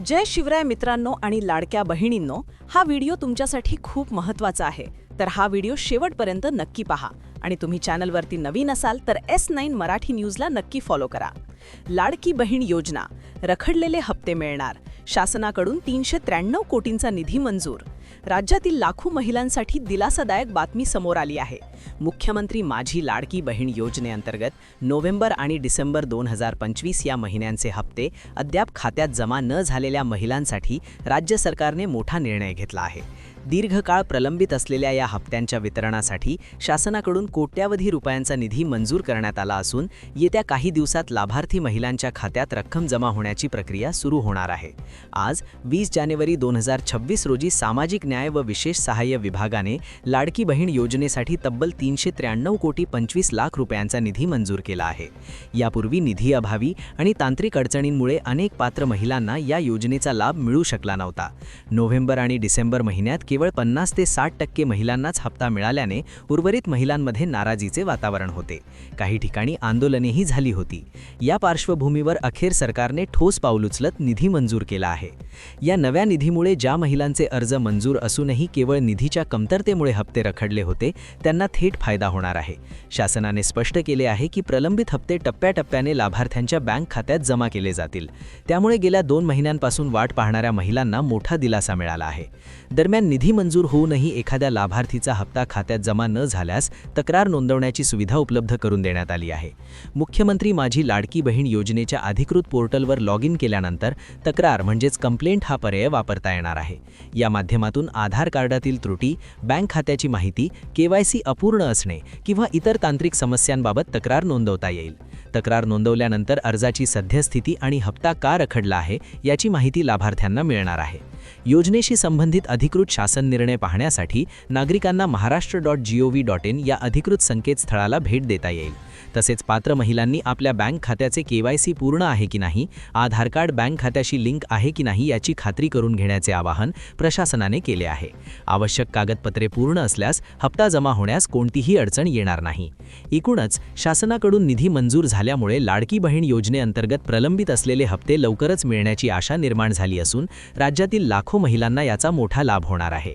जय शिवराय मित्रांनो आणि लाडक्या बहिणींनो, हा व्हिडिओ तुमच्यासाठी खूप महत्त्वाचा आहे. तर हा व्हिडिओ शेवटपर्यंत नक्की पहा आणि तुम्ही चॅनलवरती नवीन असाल तर S9 मराठी न्यूजला नक्की फॉलो करा. लाडकी बहीण योजना, रखडलेले हप्ते मिळणार, शासनाकडून 393 कोटींचा निधी मंजूर. राज्यातील लाखो महिलांसाठी दिलासादायक बातमी समोर आली आहे. मुख्यमंत्री माझी लाडकी बहीण योजनेअंतर्गत नोव्हेंबर आणि डिसेंबर 2025 या महिन्यांचे हप्ते अद्याप खात्यात जमा न झालेल्या महिलांसाठी राज्य सरकारने मोठा निर्णय घेतला आहे. दीर्घकाळ प्रलंबित असलेल्या या हप्त्यांच्या वितरणासाठी शासनाकडून कोट्यावधी रुपयांचा निधी मंजूर करण्यात आला असून येत्या काही दिवसात लाभार्थी महिलांच्या खात्यात रक्कम जमा होण्याची प्रक्रिया सुरू होणार आहे. आज 20 जानेवारी 2026 रोजी सामाजिक न्याय व विशेष सहाय्य विभागाने लाडकी बहीण योजनेसाठी तब्बल 393 कोटी 25 लाख रुपयांचा निधी मंजूर केला आहे. यापूर्वी निधी अभावी आणि तांत्रिक अडचणींमुळे अनेक पात्र महिलांना या योजनेचा लाभ मिळू शकला नव्हता. नोव्हेंबर आणि डिसेंबर महिन्यात केवळ 50 ते 60% महिलांनाच हप्ता मिळाल्याने उर्वरित महिलांमध्ये नाराजीचे वातावरण होते. काही ठिकाणी आंदोलनेही झाली होती. या पार्श्वभूमीवर अखेर सरकारने ठोस पाऊल उचलत निधी मंजूर केला आहे. या नव्या निधीमुळे ज्या महिलांचे अर्ज मंजूर असूनही केवळ निधीच्या कमतरतेमुळे हप्ते रखडले होते त्यांना थेट फायदा होणार आहे. शासनाने स्पष्ट केले आहे की प्रलंबित हप्ते टप्प्याटप्प्याने लाभार्थ्यांच्या बँक खात्यात जमा केले जातील. त्यामुळे गेल्या 2 महिन्यांपासून वाट पाहणाऱ्या महिलांना मोठा दिलासा मिळाला आहे. दरम्यान निधी मंजूर होऊनही एखाद्या लाभार्थीचा हप्ता खात्यात जमा न झाल्यास तक्रार नोंदवण्याची सुविधा उपलब्ध करून देण्यात आली आहे. मुख्यमंत्री माझी लाडकी बहीण योजनेच्या अधिकृत पोर्टलवर लॉग इन केल्यानंतर तक्रार म्हणजेच कंप्लेंट हा पर्याय वापरता येणार आहे. या माध्यमातून आधार कार्डातील त्रुटी, बँक खात्याची माहिती, KYC अपूर्ण असणे किंवा इतर तांत्रिक समस्यांबाबत तक्रार नोंदवता येईल. तक्रार नोंदवल्यानंतर अर्जाची सद्यस्थिती आणि हप्ता का रखडला आहे याची माहिती लाभार्थ्यांना मिळणार आहे. योजनेशी संबंधित अधिकृत शासन निर्णय पाहण्यासाठी नागरिकांना maharashtra.gov.in या अधिकृत संकेतस्थळाला भेट देता येईल. तसेच पात्र महिलांनी आपल्या बँक खात्याचे KYC पूर्ण आहे की नाही, आधार कार्ड बँक खात्याशी लिंक आहे की नाही याची खात्री करून घेण्याचे आवाहन प्रशासनाने केले आहे. आवश्यक कागदपत्रे पूर्ण असल्यास हप्ता जमा होण्यास कोणतीही अडचण येणार नाही. एकूणच शासनाकडून निधी मंजूर झाल्यामुळे लाडकी बहीण योजनेअंतर्गत प्रलंबित असलेले हप्ते लवकरच मिळण्याची आशा निर्माण झाली असून राज्यातील लाखो महिलांना याचा मोठा लाभ होणार आहे.